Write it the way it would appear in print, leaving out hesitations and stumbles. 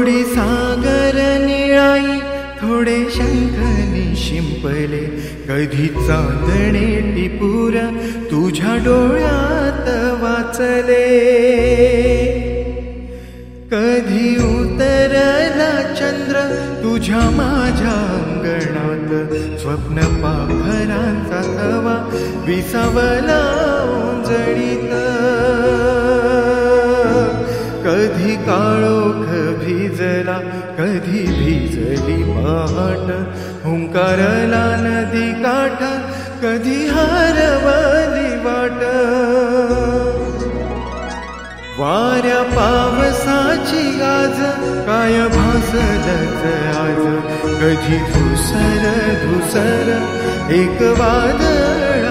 थोडी सागर निळाई थोडे शंखनी शिंपले, कधी चांदणे टिपूर तुझ्या डोळ्यात वाचले, कधी उतरला चंद्र तुझ्या माझ्या अंगणात, स्वप्न पाखरांचा थवा विसावला ओंजळीत, कधी काळोख भिजला कधी भिजली पहाट, हुंकारला नदी काठ कधी हरवली वाट, वाऱ्या पावसाची गाज काय भासलच आज, कधी धुसर धुसर एक वादळ